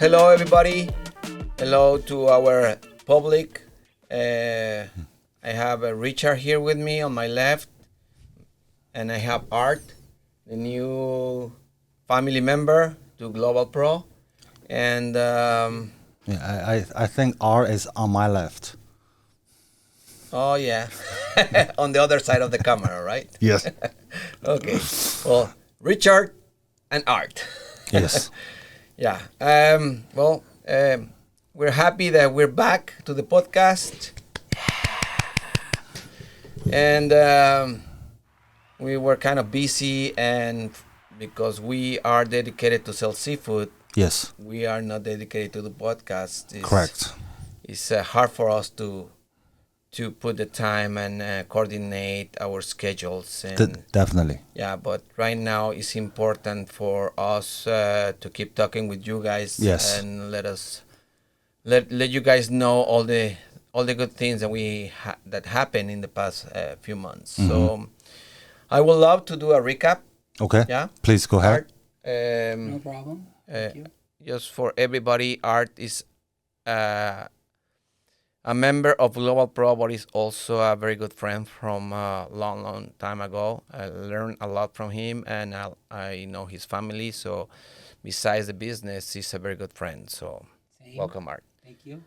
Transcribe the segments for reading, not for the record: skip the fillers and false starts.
hello everybody. Hello to our public. I have Richard here with me on my left, and I have Art, the new family member to Global Pro. And I think R is on my left. oh yeah, on the other side of the camera, right? Yes. Okay. Well, Richard and Art. Yes. Yeah. We're happy that we're back to the podcast. And we were kind of busy, and because we are dedicated to sell seafood, Yes. we are not dedicated to the podcast. Correct. It's hard for us to put the time and coordinate our schedules. And Definitely. yeah, but right now it's important for us to keep talking with you guys. Yes. And let you guys know all the good things that that happened in the past few months. Mm-hmm. So I would love to do a recap. Okay. Yeah. Please go ahead. Art, No problem. Thank you. just for everybody, Art is a member of Global Pro, but is also a very good friend from a long time ago. I learned a lot from him, and I know his family. So besides the business, he's a very good friend. So Same. welcome, Art. Thank you.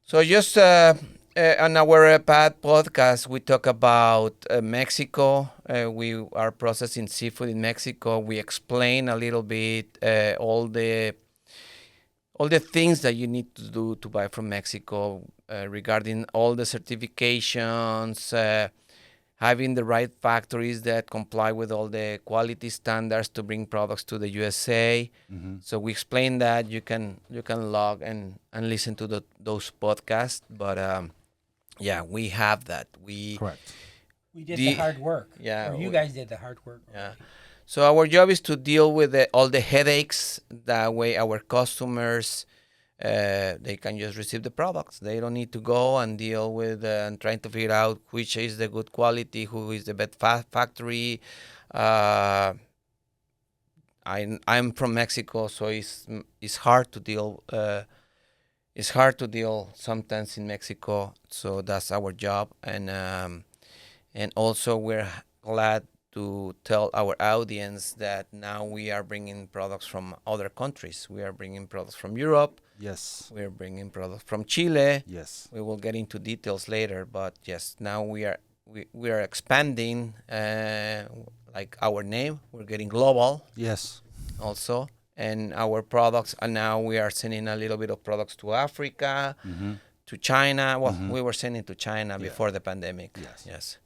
So just on our podcast, we talk about Mexico. We are processing seafood in Mexico. We explain a little bit all the things that you need to do to buy from Mexico regarding all the certifications, having the right factories that comply with all the quality standards to bring products to the USA. Mm-hmm. So we explain that. You can log and listen to those podcasts. But yeah, we have that. Correct. We did the hard work. Yeah, Or you guys did the hard work. Yeah. So our job is to deal with all the headaches. That way our customers, they can just receive the products. They don't need to go and deal with and trying to figure out which is the good quality, who is the best factory. I'm from Mexico, so it's hard to deal. It's hard to deal sometimes in Mexico. So that's our job, and also we're glad to tell our audience that now we are bringing products from other countries. We are bringing products from Europe. Yes. We are bringing products from Chile. Yes. We will get into details later, but yes, now we are expanding, like our name. We're getting global. Yes. Also, and our products. And now we are sending a little bit of products to Africa, Mm-hmm. to China. Well, Mhm. we were sending to China before the pandemic. Yes.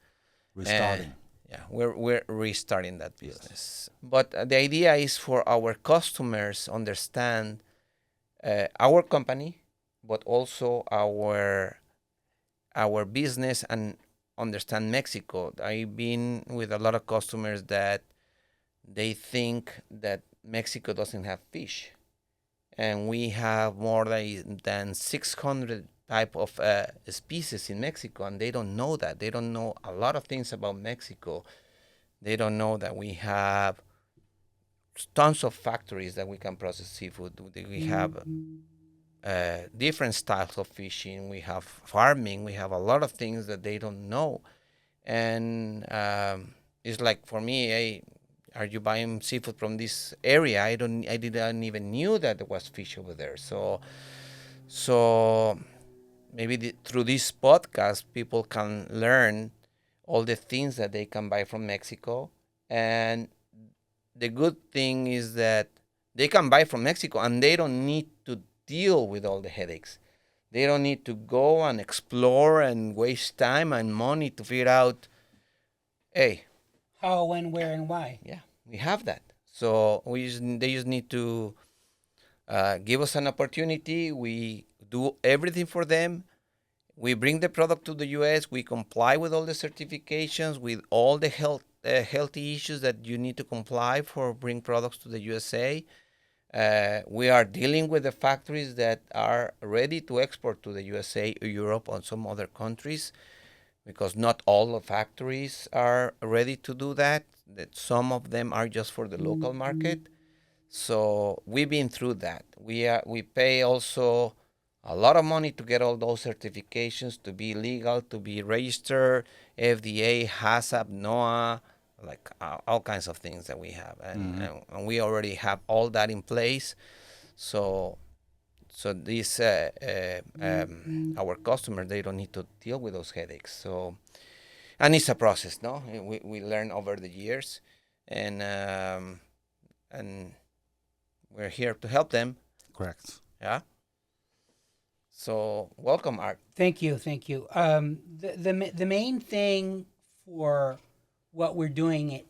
Restarting. Yeah, we're restarting that business. But the idea is for our customers understand our company, but also our business, and understand Mexico. I've been with a lot of customers that they think that Mexico doesn't have fish, and we have more than 600 type of species in Mexico, and they don't know that. They don't know a lot of things about Mexico. They don't know that we have tons of factories that we can process seafood. We have different styles of fishing. We have farming. We have a lot of things that they don't know. And it's like, for me, hey, are you buying seafood from this area? I didn't even knew that there was fish over there. So maybe through this podcast, people can learn all the things that they can buy from Mexico. And the good thing is that they can buy from Mexico, and they don't need to deal with all the headaches. They don't need to go and explore and waste time and money to figure out, hey, How, when, where, and why. yeah, we have that. So they just need to give us an opportunity. We do everything for them. We bring the product to the U.S. We comply with all the certifications, with all the healthy issues that you need to comply for bring products to the USA. We are dealing with the factories that are ready to export to the USA, Europe, and some other countries, because not all the factories are ready to do that. That some of them are just for the local market. So we've been through that. We pay also a lot of money to get all those certifications, to be legal, to be registered, FDA, HACCP, NOAA, like all kinds of things that we have, and we already have all that in place. So this our customers, they don't need to deal with those headaches. So, and it's a process, no? We learn over the years, and we're here to help them. Correct. Yeah. So welcome, Art. Thank you, thank you. The main thing for what we're doing,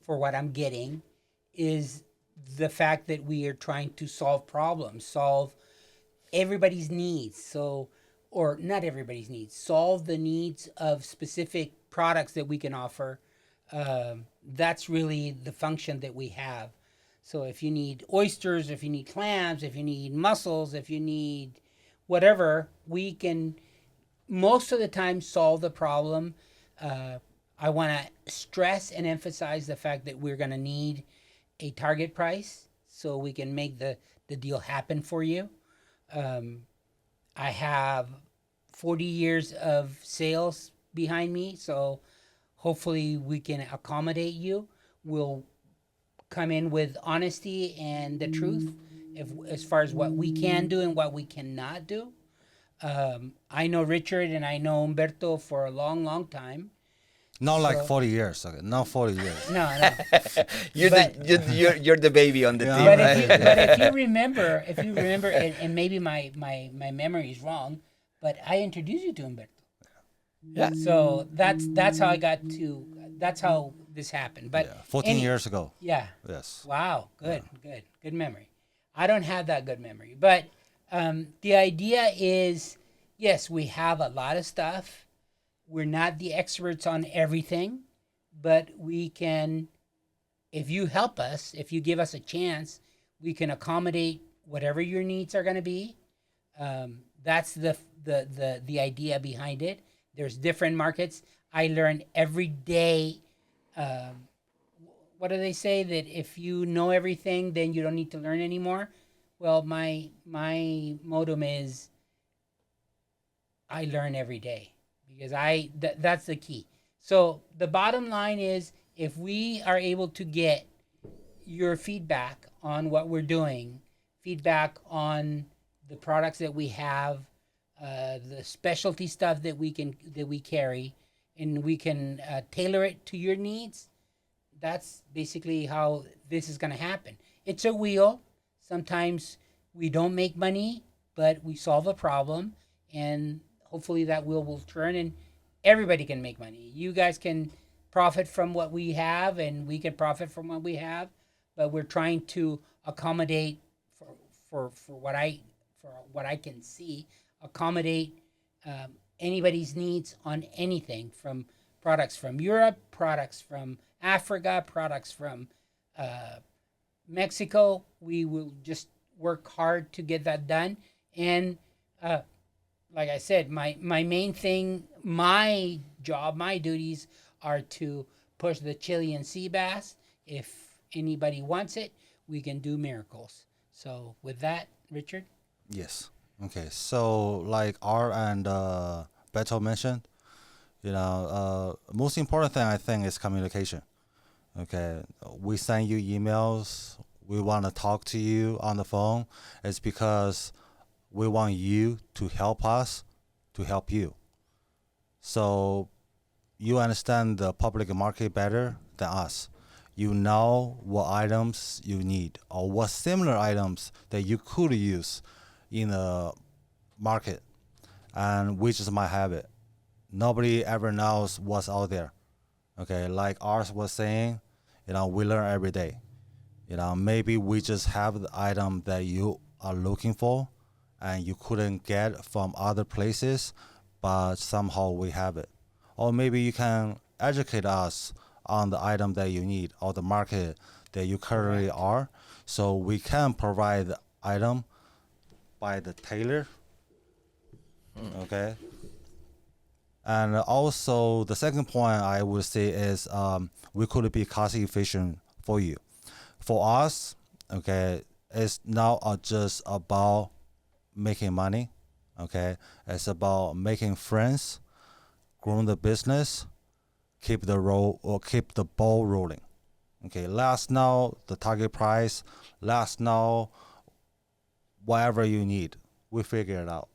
for what I'm getting, is the fact that we are trying to solve problems, solve everybody's needs. So, or not everybody's needs, solve the needs of specific products that we can offer. That's really the function that we have. So if you need oysters, if you need clams, if you need mussels, if you need whatever, we can most of the time solve the problem. I want to stress and emphasize the fact that we're going to need a target price so we can make the deal happen for you. I have 40 years of sales behind me, so hopefully we can accommodate you. We'll come in with honesty and the truth as far as what we can do and what we cannot do. I know Richard and I know Humberto for a long, long time. Not like 40 years. Okay, not 40 years. No. You're the baby on the team. But Right? if you remember, and maybe my memory is wrong, but I introduced you to Humberto. Yeah. So that's how I got to. That's how this happened. But Yeah, 14 years ago. Yeah. Yes. Wow. Good memory. I don't have that good memory, but the idea is, yes, we have a lot of stuff. We're not the experts on everything, but we can, if you help us, if you give us a chance, we can accommodate whatever your needs are going to be. That's the idea behind it. There's different markets. I learn every day. What do they say? That if you know everything, then you don't need to learn anymore. Well, my modem is I learn every day because that's the key. So the bottom line is, if we are able to get your feedback on what we're doing, feedback on the products that we have, the specialty stuff that we carry, and we can tailor it to your needs, that's basically how this is going to happen. It's a wheel. Sometimes we don't make money, but we solve a problem, and hopefully that wheel will turn and everybody can make money. You guys can profit from what we have, and we can profit from what we have, but we're trying to accommodate for what I can see, accommodate anybody's needs on anything, from products from Europe, products from Africa, products from Mexico. We will just work hard to get that done. And like I said, my main thing, my job, my duties are to push the Chilean sea bass. If anybody wants it, we can do miracles. So with that, Richard? Yes. Okay. So like Art and Beto mentioned, most important thing I think is communication. Okay. We send you emails. We want to talk to you on the phone. It's because we want you to help us to help you. So you understand the public market better than us. You know what items you need or what similar items that you could use in the market, and we just might have it. Nobody ever knows what's out there. Okay, like ours was saying, we learn every day. Maybe we just have the item that you are looking for and you couldn't get from other places, but somehow we have it. Or maybe you can educate us on the item that you need or the market that you currently are, so we can provide the item by the tailor. Okay. And also the second point I would say is we could be cost efficient for you. For us, Okay, it's not just about making money. Okay, it's about making friends, growing the business, keep the ball rolling. Okay, let us know the target price. Let us know whatever you need. We figure it out.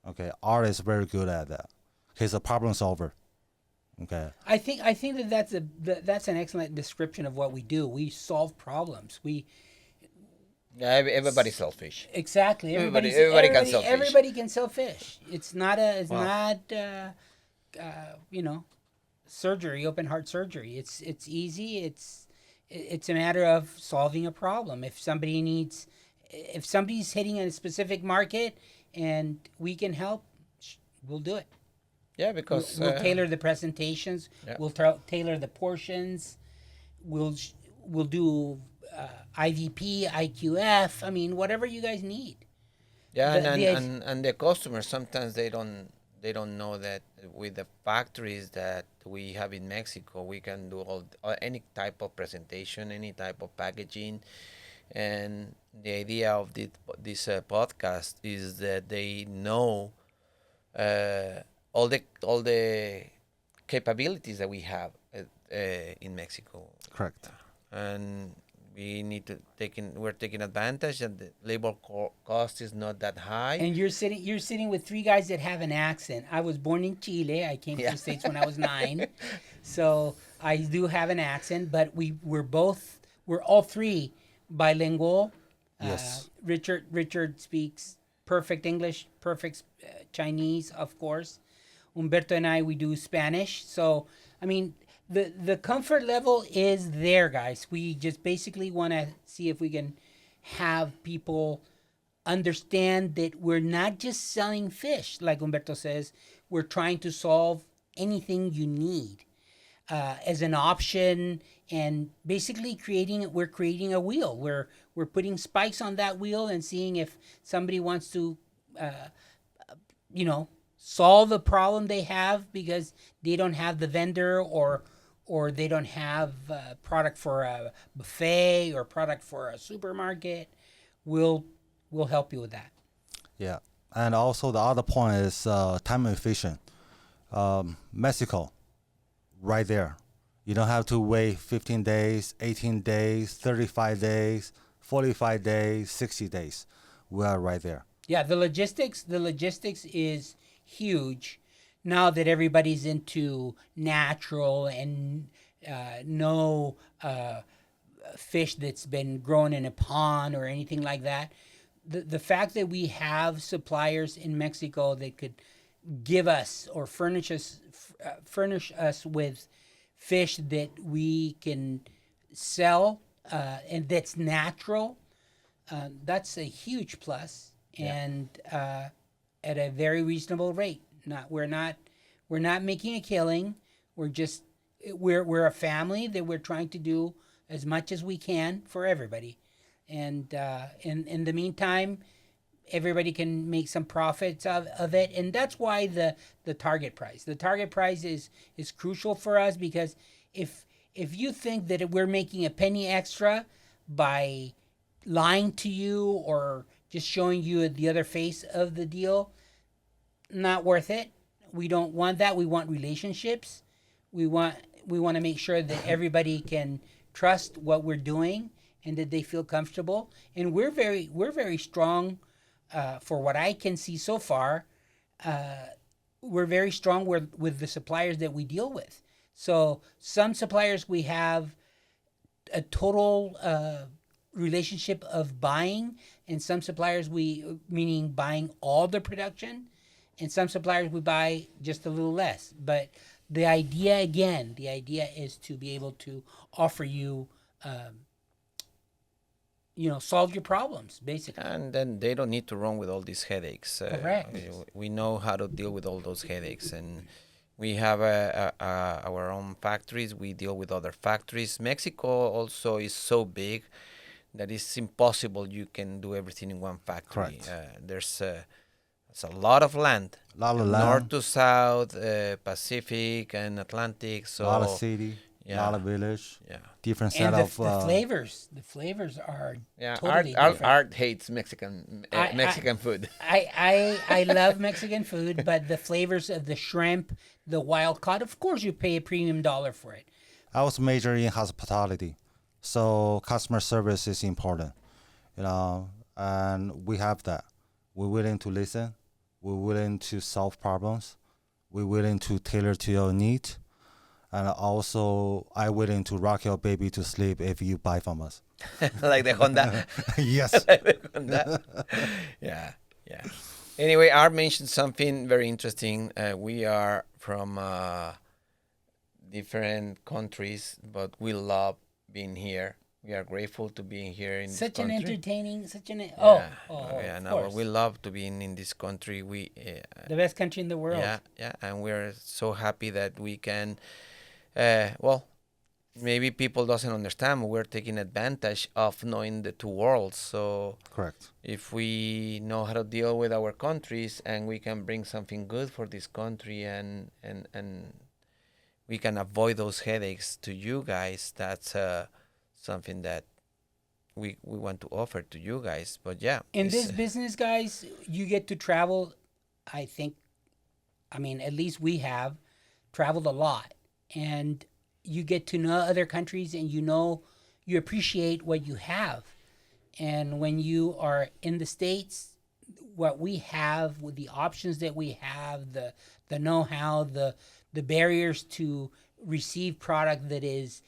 Okay, Art is very good at that. He's a problem solver. Okay, I think that's an excellent description of what we do. We solve problems. We Yeah, everybody's selfish. exactly Everybody can sell fish. everybody can sell fish. It's Wow. not you know, surgery, open heart surgery. It's easy. It's a matter of solving a problem. If somebody's hitting a specific market and we can help, we'll do it. Yeah, We'll, because we'll tailor the presentations. yeah. We'll tailor the portions. We'll we'll do IVP, IQF. I mean, whatever you guys need. Yeah, The, the, and the customers sometimes they don't know that with the factories that we have in Mexico, we can do any type of presentation, any type of packaging, and the idea of this podcast is that they know uh, all the capabilities that we have in Mexico, correct. and we need to we're taking advantage, and the labor cost is not that high. and you're sitting with three guys that have an accent. I was born in Chile. I came to Yeah. the States when I was 9. So I do have an accent, but we're all three bilingual. Yes. Richard speaks perfect English, perfect Chinese, of course. Humberto and I, we do Spanish. So I mean, the comfort level is there, guys. We just basically want to see if we can have people understand that we're not just selling fish, like Humberto says. We're trying to solve anything you need as an option, and basically we're creating a wheel. We're putting spikes on that wheel and seeing if somebody wants to, you know, solve a problem they have because they don't have the vendor, or they don't have product for a buffet or product for a supermarket. We'll help you with that. Yeah. And also the other point is time efficient. Mexico, right there. You don't have to wait 15 days, 18 days, 35 days, 45 days, 60 days. We are right there. Yeah, the logistics is huge now that everybody's into natural and no fish that's been grown in a pond or anything like that. The fact that we have suppliers in Mexico that could give us or furnish us with fish that we can sell and that's natural, that's a huge plus, and at a very reasonable rate. We're not making a killing. We're a family that we're trying to do as much as we can for everybody, and in the meantime, everybody can make some profits of it, and that's why the target price. The target price is crucial for us, because if you think that we're making a penny extra by lying to you or just showing you the other face of the deal, not worth it. We don't want that. We want relationships. We want to make sure that everybody can trust what we're doing and that they feel comfortable. And we're very strong, for what I can see so far. We're very strong with the suppliers that we deal with. So some suppliers we have a total relationship of buying, and some suppliers meaning buying all the production, and some suppliers we buy just a little less. But the idea is to be able to offer you, solve your problems, basically. And then they don't need to run with all these headaches. Correct. We know how to deal with all those headaches, and we have our own factories. We deal with other factories. Mexico also is so big that it's impossible you can do everything in one factory. Correct. It's a lot of land, A lot of north land, to south, Pacific and Atlantic. a lot of So city. a lot of village, Yeah. different And set the, of. the flavors are Yeah. totally Art different. Art hates Mexican I- Mexican food. I love Mexican food, but the flavors of the shrimp, the wild caught, of course, you pay a premium dollar for it. I was majoring in hospitality, so customer service is important, and we have that. We're willing to listen. We're willing to solve problems. We're willing to tailor to your need, and also I'm willing to rock your baby to sleep if you buy from us. Like the Honda. Yes. Like the Honda. Yeah. Yeah. Anyway, Art mentioned something very interesting. We are from different countries, but we love being here. We are grateful to be here in Such this an country. entertaining, such an Yeah. oh, Yeah. of No, course, we love to be in this country. the best country in the world. Yeah, yeah, and we're so happy that we can. Well, maybe people doesn't understand, but we're taking advantage of knowing the two worlds. So Correct. if we know how to deal with our countries and we can bring something good for this country and we can avoid those headaches to you guys, that's something that we want to offer to you guys. But yeah, In this business, guys, you get to travel. I think, I mean, at least we have traveled a lot, and you get to know other countries, and you appreciate what you have. And when you are in the States, what we have, with the options that we have, the know-how, the barriers to receive product that is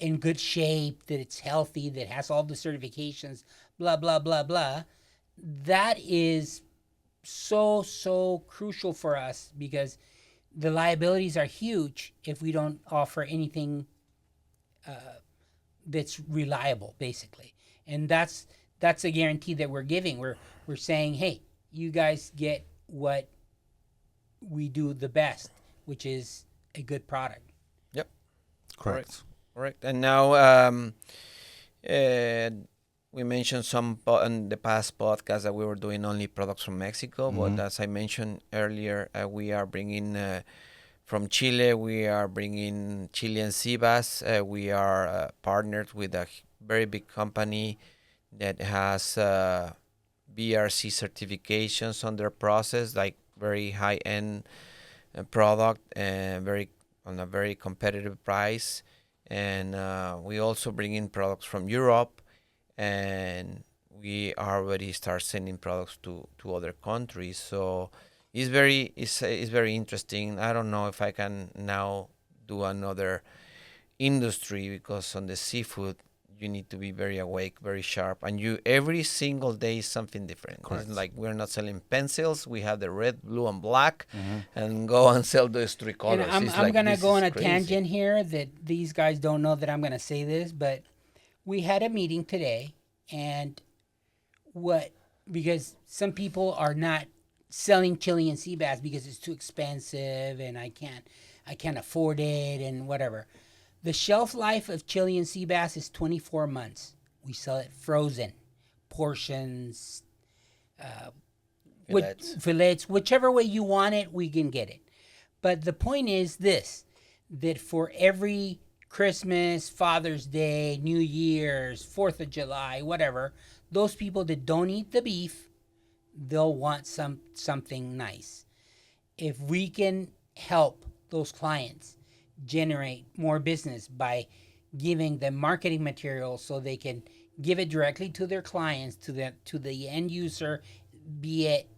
in good shape, that it's healthy, that has all the certifications, blah blah blah blah, that is so crucial for us, because the liabilities are huge if we don't offer anything that's reliable, basically. And that's a guarantee that we're giving. We're saying, hey, you guys get what we do the best, which is a good product. Yep. Correct. Correct. And now we mentioned in the past podcast that we were doing only products from Mexico, but as I mentioned earlier, we are bringing from Chile. We are bringing Chilean sea bass. We are partnered with a very big company that has BRC certifications on their process, like very high-end product and on a very competitive price. And we also bring in products from Europe, and we already start sending products to other countries. So it's very interesting. I don't know if I can now do another industry, because on the seafood you need to be very awake, very sharp, and you every single day is something different. Correct. It's like we're not selling pencils. We have the red, blue, and black, and go and sell those three colors. And I'm, It's I'm like, gonna this go is on a crazy. tangent here that these guys don't know that I'm gonna say this, but we had a meeting today, and because some people are not selling Chilean sea bass because it's too expensive and I can't afford it and whatever. The shelf life of Chilean sea bass is 24 months. We sell it frozen, portions, fillets, whichever way you want it, we can get it. But the point is this, that for every Christmas, Father's Day, New Year's, 4th of July, whatever, those people that don't eat the beef, they'll want something nice. If we can help those clients generate more business by giving them marketing materials so they can give it directly to their clients, to the end user, be it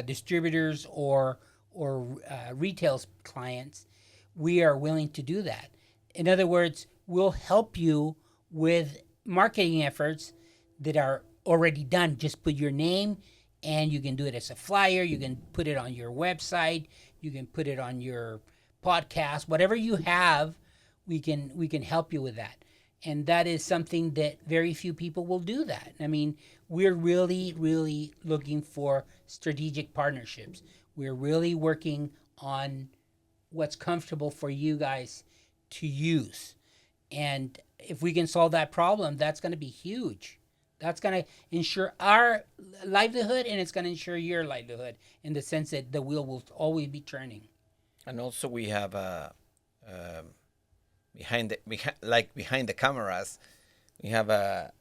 distributors or retail clients, we are willing to do that. In other words, we'll help you with marketing efforts that are already done. Just put your name, and you can do it as a flyer. You can put it on your website. You can put it on your podcast. Whatever you have, we can help you with that. And that is something that very few people will do that. I mean, we're really looking for strategic partnerships. We're really working on what's comfortable for you guys to use. And if we can solve that problem, that's going to be huge. That's going to ensure our livelihood, and it's going to ensure your livelihood, in the sense that the wheel will always be turning. And also we have behind the cameras, we have a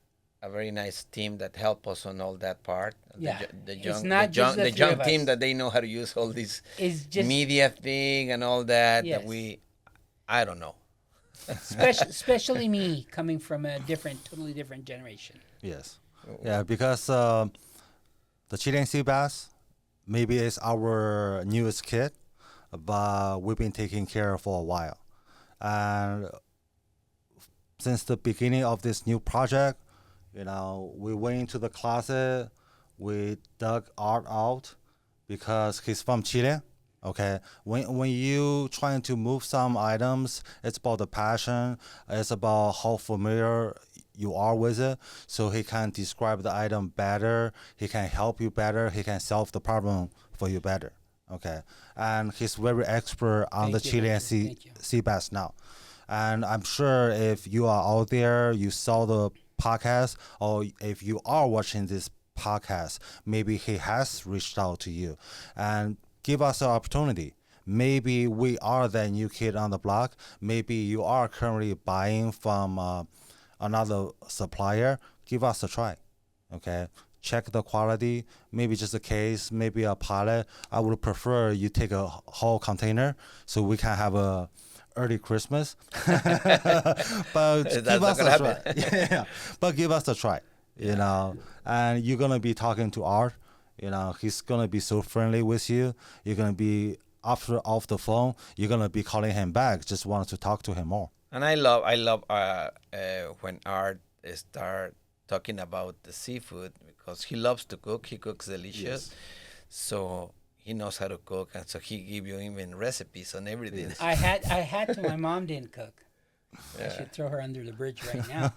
very nice team that help us on all that part. Yeah. The It's young, not just the the three young of team us. that they know how to use all these It's just media thing and all that. Yes. That I don't know. especially me coming from a totally different generation. Yes. Yeah, because the Chilean sea bass maybe is our newest kid, but we've been taking care for a while. And since the beginning of this new project, we went into the closet, we dug Art out because he's from Chile. Okay, when you trying to move some items, it's about the passion. It's about how familiar you are with it. So he can describe the item better. He can help you better. He can solve the problem for you better. Okay, and he's very expert on the Thank you, Chilean Victor. Thank you. sea bass now. And I'm sure if you are out there, you saw the podcast, or if you are watching this podcast, maybe he has reached out to you and give us an opportunity. Maybe we are that new kid on the block. Maybe you are currently buying from another supplier. Give us a try. Okay. Check the quality, maybe just a case, maybe a pallet. I would prefer you take a whole container so we can have a early Christmas. But That's give not us gonna a try. happen. Yeah, but give us a try. And you're gonna be talking to Art. He's gonna be so friendly with you. You're gonna be after off the phone. You're gonna be calling him back. Just want to talk to him more. And I love when Art start talking about the seafood because he loves to cook. He cooks delicious, so he knows how to cook, and so he give you even recipes on everything. I had to. My mom didn't cook. I should throw her under the bridge right now.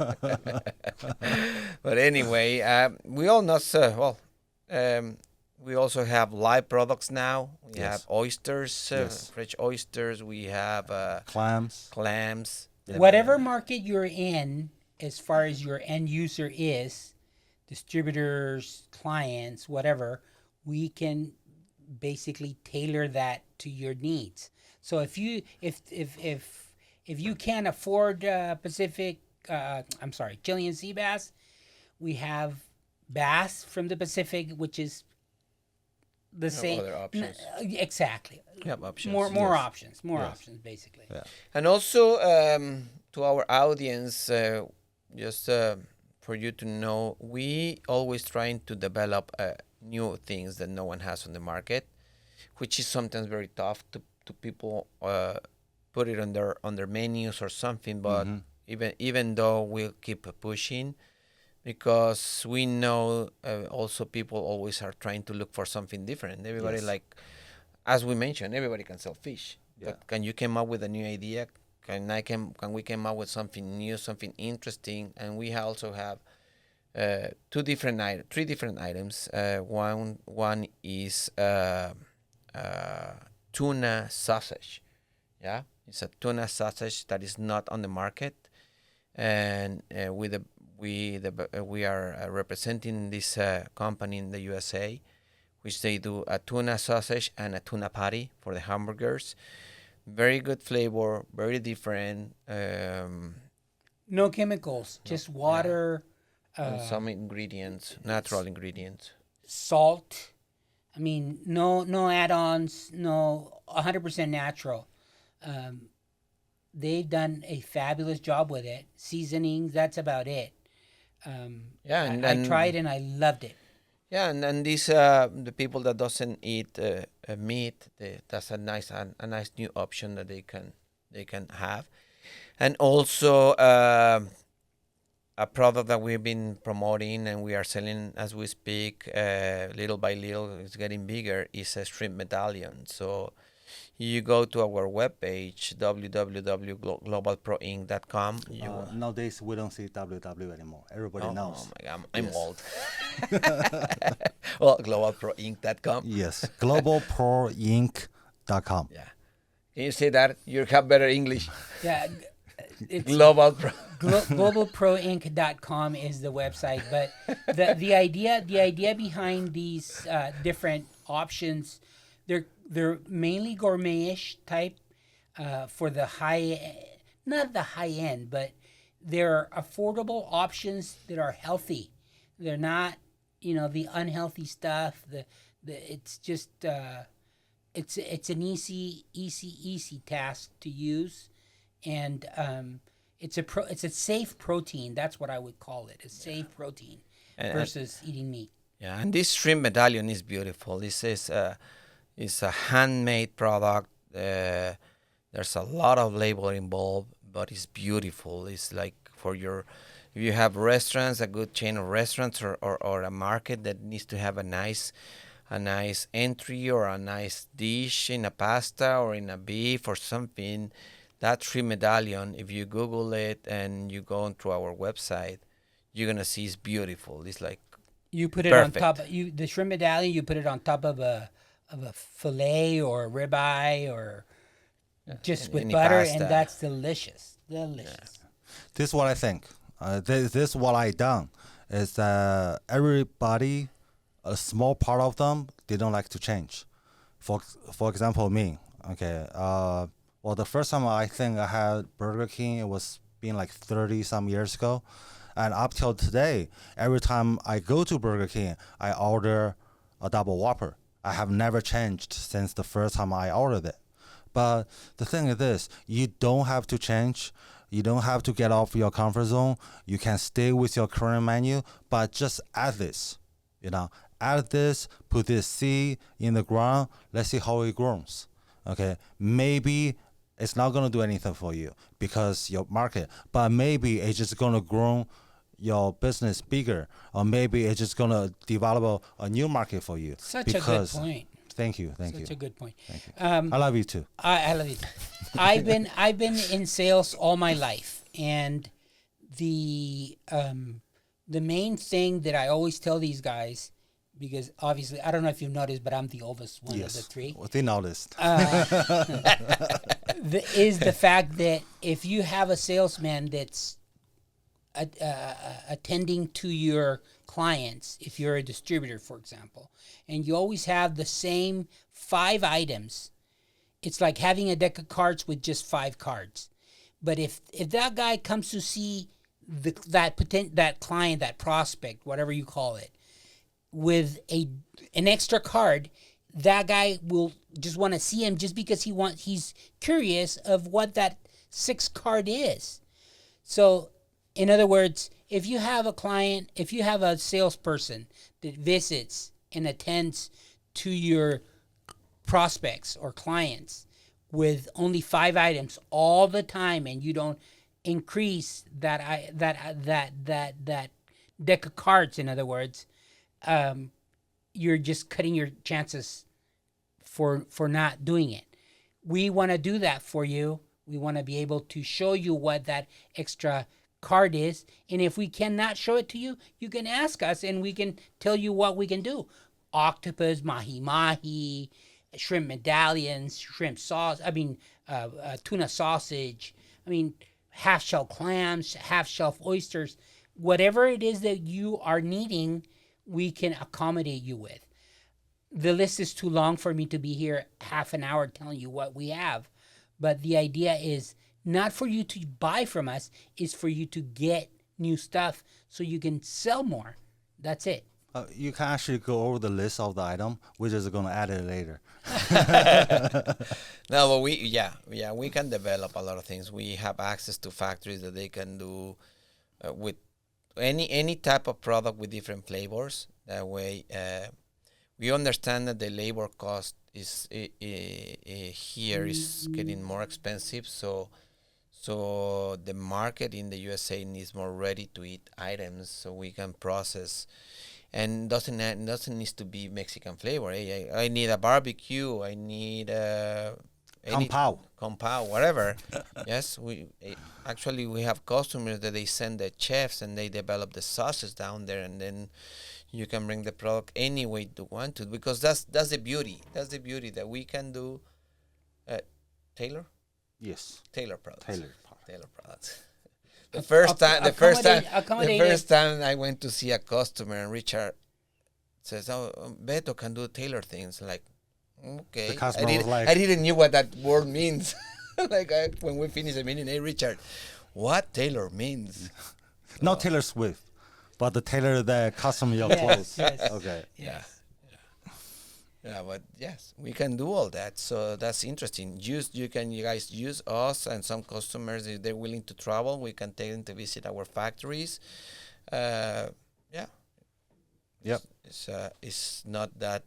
But anyway, we all know. We also have live products now. We Yes. have oysters, Yes. fresh oysters. We have Clams. clams. Whatever market you're in, as far as your end user is, distributors, clients, whatever, we can basically tailor that to your needs. So if you can't afford Chilean sea bass, we have bass from the Pacific, which is the same. other options. Exactly. We have options. More Yes. options. More Yes. options, basically. Yeah. And also to our audience, just for you to know, we always trying to develop new things that no one has on the market, which is sometimes very tough to people put it on their menus or something. But even though we'll keep pushing, because we know also people always are trying to look for something different. Everybody Yes. like, as we mentioned, everybody can sell fish. Yeah. But can you come up with a new idea? Can we come up with something new, something interesting? And we also have three different items. One is tuna sausage. Yeah, it's a tuna sausage that is not on the market, and we are representing this company in the USA, which they do a tuna sausage and a tuna patty for the hamburgers. Very good flavor, very different. No chemicals, just water, And some ingredients, natural ingredients. salt. I mean, no add-ons, no 100% natural. They've done a fabulous job with it. Seasonings, that's about it. Yeah, I tried and I loved it. Yeah, and these the people that doesn't eat meat, that's a nice new option that they can have, and also a product that we've been promoting and we are selling as we speak, little by little, it's getting bigger, is a shrimp medallion. So you go to our webpage, www.globalproinc.com. Nowadays, we don't see WW anymore. Everybody knows. Oh my God, I'm Yes. old. Well, globalproinc.com. Yes, globalproinc.com. Yeah. Can you say that? You have better English. Yeah, it's Global Pro. globalproinc.com is the website, but the idea behind these different options, they're mainly gourmetish type for the high, not the high end, but they're affordable options that are healthy. They're not, the unhealthy stuff. It's just it's an easy task to use, and it's a safe protein. That's what I would call it, a safe protein And, versus eating meat. yeah, and this shrimp medallion is beautiful. This is a handmade product. There's a lot of labor involved, but it's beautiful. It's like for your, if you have restaurants, a good chain of restaurants, or a market that needs to have a nice entry or a nice dish in a pasta or in a beef or something. That shrimp medallion, if you Google it and you go onto our website, you're gonna see it's beautiful. It's like You put it on perfect. top. The shrimp medallion. You put it on top of a fillet or a ribeye or just with any butter, and pasta. that's delicious. Delicious. This is what I think. This is what I done. Is that everybody, a small part of them, they don't like to change. For example, me. Okay. Well, the first time I think I had Burger King, it was been like 30 some years ago, and up till today, every time I go to Burger King, I order a double Whopper. I have never changed since the first time I ordered it. But the thing is this, you don't have to change. You don't have to get off your comfort zone. You can stay with your current menu, but just add this. Add this, put this seed in the ground. Let's see how it grows. Okay, maybe it's not gonna do anything for you because your market, but maybe it's just gonna grow your business bigger, or maybe it's just gonna develop a new market for you. Such a good point. Thank you. Such a good point. Thank you. Um, I love you too. I love it. I've been in sales all my life, and the main thing that I always tell these guys, because obviously I don't know if you've noticed, but I'm the oldest one of the three. Well, they noticed. Is the fact that if you have a salesman that's attending to your clients, if you're a distributor, for example, and you always have the same 5 items, it's like having a deck of cards with just 5 cards. But if that guy comes to see that client, that prospect, whatever you call it, with an extra card, that guy will just want to see him just because he's curious of what that 6th card is. So, in other words, if you have a salesperson that visits and attends to your prospects or clients with only 5 items all the time, and you don't increase that deck of cards, in other words, you're just cutting your chances for not doing it. We want to do that for you. We want to be able to show you what that extra card is, and if we cannot show it to you, you can ask us and we can tell you what we can do. Octopus, mahi, shrimp medallions, shrimp sauce, tuna sausage, half shell clams, half shell oysters, whatever it is that you are needing, we can accommodate you with. The list is too long for me to be here half an hour telling you what we have, but the idea is not for you to buy from us, is for you to get new stuff so you can sell more. That's it. You can actually go over the list of the item. We're just going to add it later. No, but we can develop a lot of things. We have access to factories that they can do with any type of product with different flavors. That way, we understand that the labor cost is here is getting more expensive. So the market in the USA needs more ready-to-eat items, so we can process. And doesn't need to be Mexican flavor. I need a barbecue. I need compound, whatever. Yes, we have customers that they send the chefs and they develop the sauces down there, and then you can bring the product any way you want to, because that's the beauty. That's the beauty that we can do. Taylor Yes. products. Taylor products. The first time I went to see a customer, and Richard says, "Oh, Beto can do tailor things." Like, okay, The customer was like, I didn't knew what that word means. like when we finish the meeting, hey Richard, what Taylor means? Not Taylor Swift, but the tailor that custom your clothes. yes. Okay. Yeah. Yeah, but yes, we can do all that. So that's interesting. You guys use us and some customers if they're willing to travel, we can take them to visit our factories. Yeah, Yep. it's not that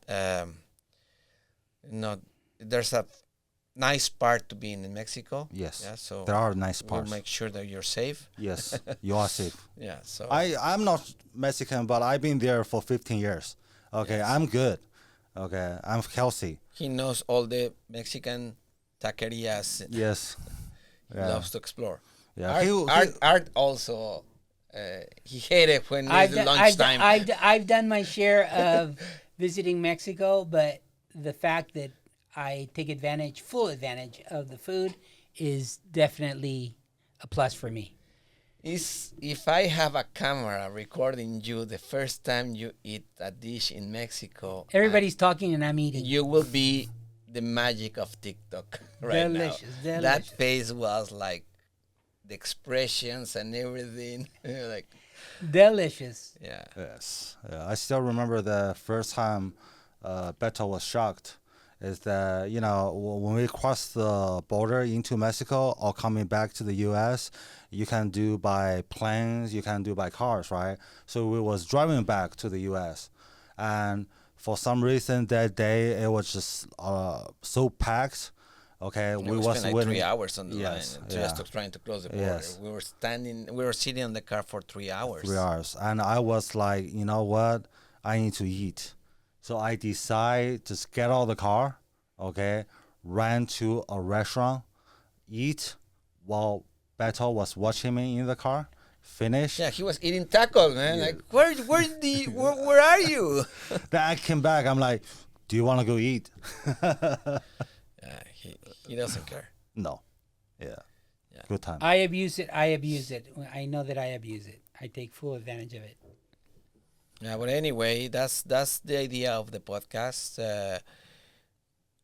not there's a nice part to being in Mexico. Yes. Yeah, so There are nice we'll parts. make sure that you're safe. Yes, you are safe. Yeah, so I'm not Mexican, but I've been there for 15 years. Okay, Yes. I'm good. Okay, I'm healthy. he knows all the Mexican taquerias. Yes. He Yeah. loves to explore. Yeah. Art also. He hated when I've, it's done, lunchtime. I've done my share of visiting Mexico, but the fact that I take full advantage of the food is definitely a plus for me. Is if I have a camera recording you the first time you eat a dish in Mexico, Everybody's talking and I'm eating. you will be the magic of TikTok right Delicious, now. That delicious. face was like the expressions and everything. Like, Delicious. yeah. Yes. Yeah, I still remember the first time Beto was shocked is that, when we crossed the border into Mexico or coming back to the U.S., you can do by planes, you can do by cars, right? So we was driving back to the U.S. And for some reason that day, it was just so packed. Okay, We spent like waiting. 3 hours on the Yes, line yeah. just trying to close the border. Yes. We were sitting in the car for 3 hours. 3 hours. And I was like, you know what? I need to eat. So I decide just get out of the car, okay, ran to a restaurant, eat while Beto was watching me in the car, finish. Yeah, he was eating tacos, man. Yeah. Like, where are you? Then I came back. I'm like, do you want to go eat? Yeah, he doesn't care. No. Yeah. Yeah. Good time. I abuse it. I know that I abuse it. I take full advantage of it. Yeah, but anyway, that's the idea of the podcast,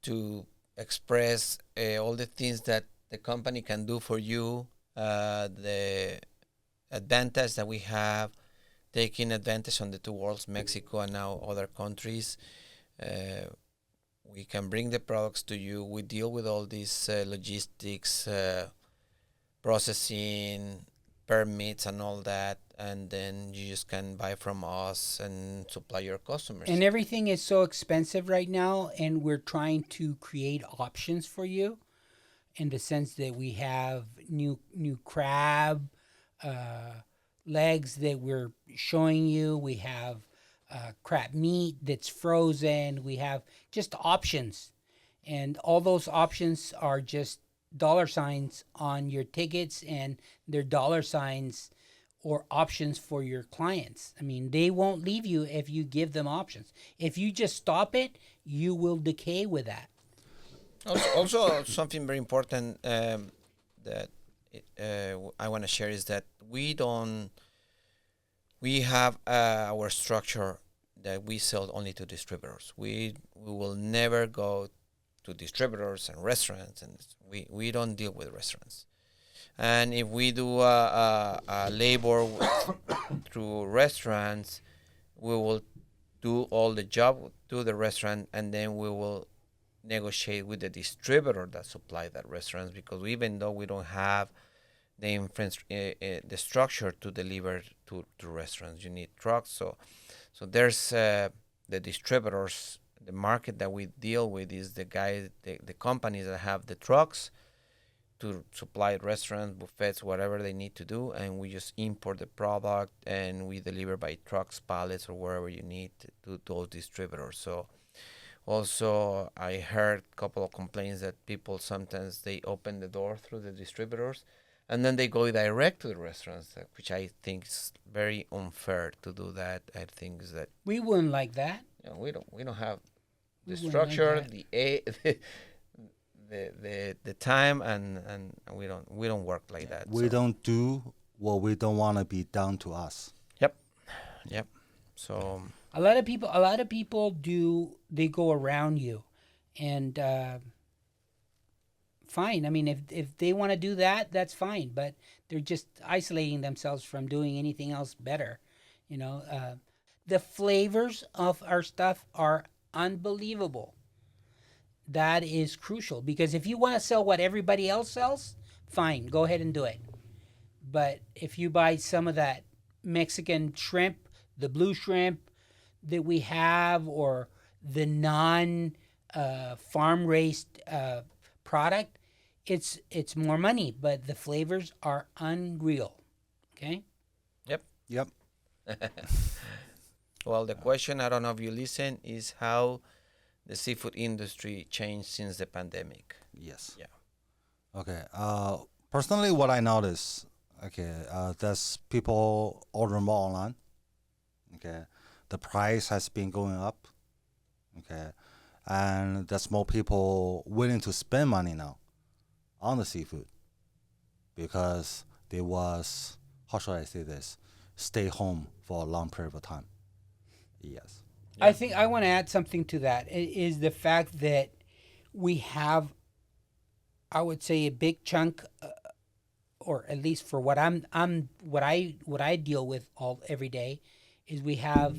to express all the things that the company can do for you, the advantage that we have, taking advantage on the two worlds, Mexico and now other countries. We can bring the products to you. We deal with all these logistics, processing, permits, and all that, and then you just can buy from us and supply your customers. And everything is so expensive right now, and we're trying to create options for you, in the sense that we have new crab legs that we're showing you. We have crab meat that's frozen. We have just options, and all those options are just dollar signs on your tickets, and they're dollar signs or options for your clients. I mean, they won't leave you if you give them options. If you just stop it, you will decay with that. Also, something very important that I want to share is that we have our structure that we sell only to distributors. We will never go to distributors and restaurants, and we don't deal with restaurants. And if we do a labor through restaurants, we will do all the job to the restaurant, and then we will negotiate with the distributor that supply that restaurants, because even though we don't have the structure to deliver to restaurants, you need trucks. So there's the distributors. The market that we deal with is the companies that have the trucks to supply restaurants, buffets, whatever they need to do, and we just import the product and we deliver by trucks, pallets, or wherever you need to those distributors. So also I heard a couple of complaints that people sometimes they open the door through the distributors and then they go direct to the restaurants, which I think is very unfair to do that. I think is that We wouldn't like that. we don't have the We wouldn't like structure, that. the time, and we don't work like that. We so. don't do what we don't want to be done to us. Yep. So A lot of people do. They go around you, and fine. I mean, if they want to do that, that's fine. But they're just isolating themselves from doing anything else better. You know, the flavors of our stuff are unbelievable. That is crucial because if you want to sell what everybody else sells, fine, go ahead and do it. But if you buy some of that Mexican shrimp, the blue shrimp that we have, or the non farm raised product, it's more money, but the flavors are unreal. Okay. Yep. Yep. Well, the question, I don't know if you listen, is how the seafood industry changed since the pandemic. Yes. Yeah. Okay. Personally, what I notice, okay, that's people order more online. Okay, the price has been going up. Okay, and there's more people willing to spend money now on the seafood because there was, how should I say this, stay home for a long period of time. Yes. I think I want to add something to that. Is the fact that we have, I would say, a big chunk, or at least for what I deal with all every day, is we have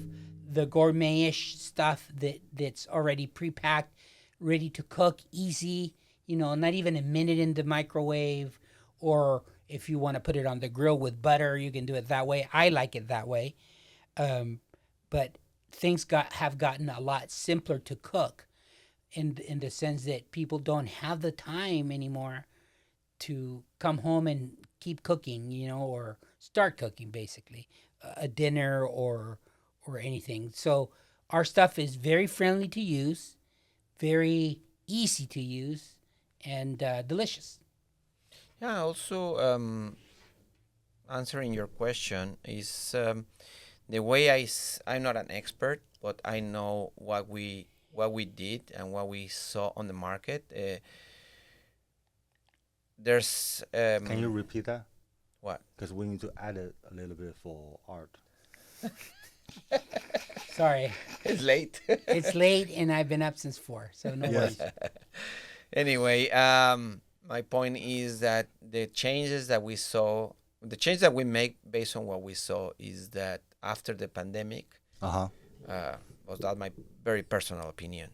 the gourmetish stuff that's already pre-packed, ready to cook, easy. You know, not even a minute in the microwave, or if you want to put it on the grill with butter, you can do it that way. I like it that way. But things have gotten a lot simpler to cook, in the sense that people don't have the time anymore to come home and keep cooking, you know, or start cooking basically a dinner or anything. So our stuff is very friendly to use, very easy to use, and delicious. Yeah. Also, answering your question is the way I'm not an expert, but I know what we did and what we saw on the market. There's Can you repeat that? what? Because we need to add it a little bit for art. Sorry, It's late. it's late and I've been up since 4, so no Yes. worries. Anyway, my point is that the changes that we saw, the change that we make based on what we saw, is that after the pandemic, Uh huh. was that my very personal opinion,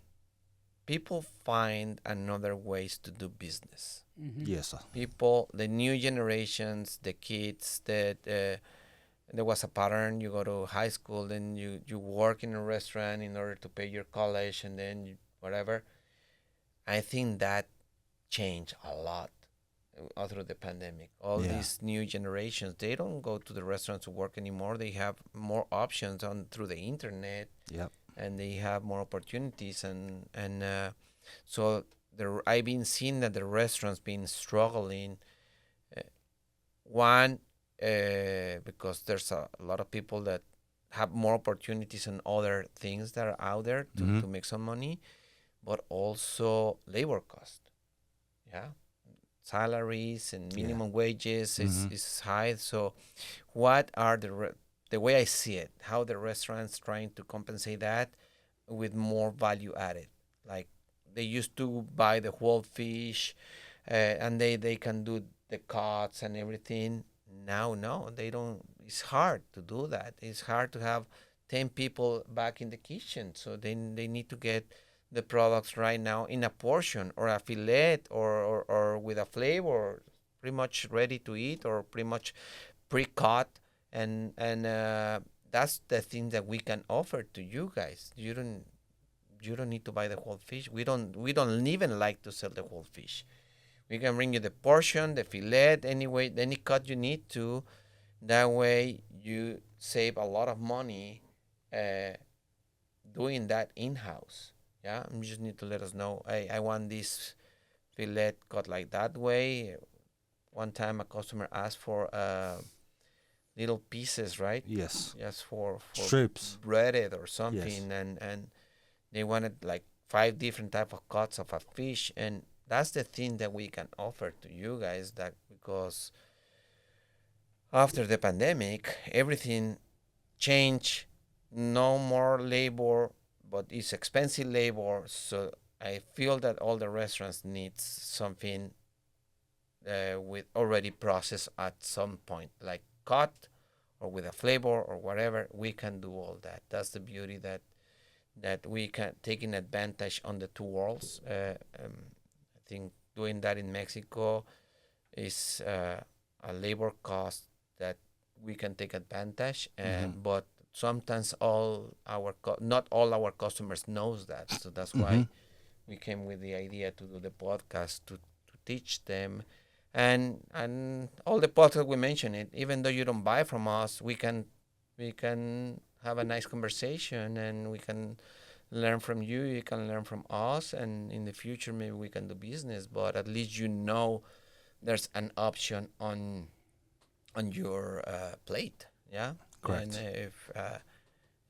people find another ways to do business. Yes, sir. People, the new generations, the kids, that there was a pattern. You go to high school, then you work in a restaurant in order to pay your college, and then whatever. I think that changed a lot through the pandemic. All Yeah. these new generations, they don't go to the restaurants to work anymore. They have more options on through the internet, Yep. and they have more opportunities, and so I've been seeing that the restaurants been struggling. Uh, one, because there's a lot of people that have more opportunities and other things that are out there to make some money, but also labor cost. Yeah, salaries and Yeah. minimum wages is high. So, what are the way I see it? How the restaurants trying to compensate that with more value added? Like they used to buy the whole fish, and they can do the cuts and everything. Now, no, they don't. It's hard to do that. It's hard to have 10 people back in the kitchen, so they need to get the products right now in a portion or a fillet or with a flavor, pretty much ready to eat or pretty much pre-cut, and that's the thing that we can offer to you guys. You don't need to buy the whole fish. We don't even like to sell the whole fish. We can bring you the portion, the fillet, anyway, any cut you need to. That way you save a lot of money uh, doing that in-house. Yeah, you just need to let us know. I want this fillet cut like that way. One time a customer asked for little pieces, right? Yes. Just for Strips. breaded or Yes. something, and they wanted like 5 different type of cuts of a fish, and that's the thing that we can offer to you guys. That because after the pandemic, everything changed. No more labor, but it's expensive labor. So I feel that all the restaurants need something with already processed at some point, like cut or with a flavor or whatever. We can do all that. That's the beauty that we can taking advantage on the two worlds. I think doing that in Mexico is a labor cost that we can take advantage, and but sometimes not all our customers knows that, so that's why we came with the idea to do the podcast to teach them, and all the podcasts we mention it. Even though you don't buy from us, we can have a nice conversation, and we can learn from you. You can learn from us, and in the future maybe we can do business. But at least there's an option on your plate. Yeah. Correct. And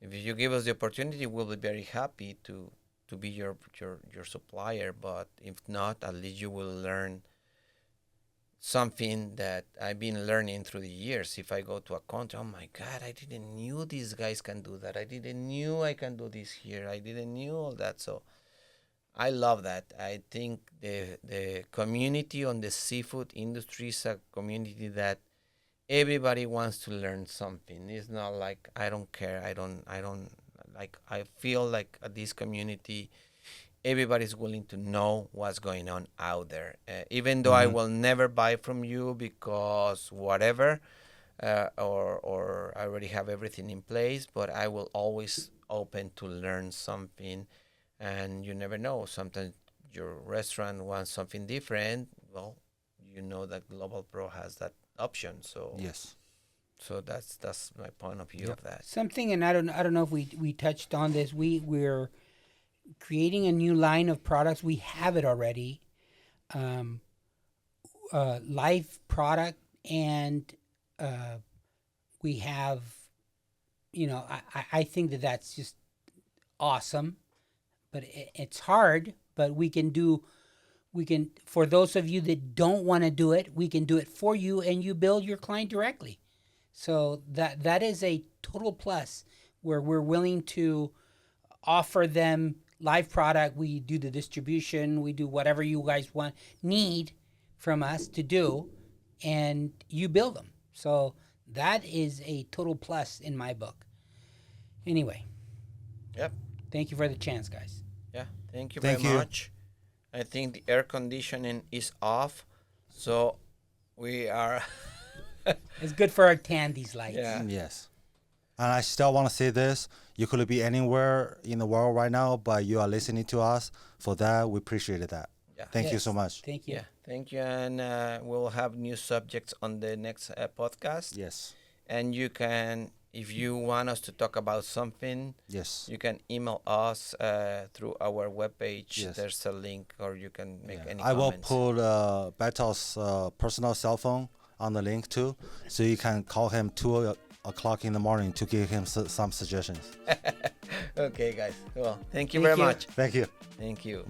if you give us the opportunity, we'll be very happy to be your supplier. But if not, at least you will learn something that I've been learning through the years. If I go to a country, oh my God, I didn't knew these guys can do that. I didn't knew I can do this here. I didn't knew all that. So I love that. I think the community on the seafood industry is a community that everybody wants to learn something. It's not like I don't care. I don't like. I feel like at this community, everybody's willing to know what's going on out there. Even though I will never buy from you because whatever, or I already have everything in place, but I will always open to learn something. And you never know. Sometimes your restaurant wants something different. Well, you know that Global Pro has that option. So Yes. so that's my point of view of that. Something, and I don't know if we touched on this. We're creating a new line of products. We have it already, live product, and we have, I think that's just awesome. But it's hard. But we can, for those of you that don't want to do it, we can do it for you, and you build your client directly. So that is a total plus, where we're willing to offer them live product. We do the distribution. We do whatever you guys need from us to do, and you build them. So that is a total plus in my book. Anyway, Yep. thank you for the chance, guys. Yeah. Thank you Thank very you. much. I think the air conditioning is off, so we are. It's good for our tan, these lights. Yeah. Yes. And I still want to say this. You could be anywhere in the world right now, but you are listening to us. For that, we appreciate that. Yeah. Thank you Yes. so much. Thank you. Yeah. Thank you, and we'll have new subjects on the next podcast. Yes. And you can, if you want us to talk about something, Yes. you can email us through our webpage. Yes. There's a link, or you can make Yeah. any I will comments. put Beto's personal cell phone on the link too, so you can call him 2 o'clock in the morning to give him some suggestions. Okay, guys. Well, thank you Thank very you. much. Thank you. Thank you.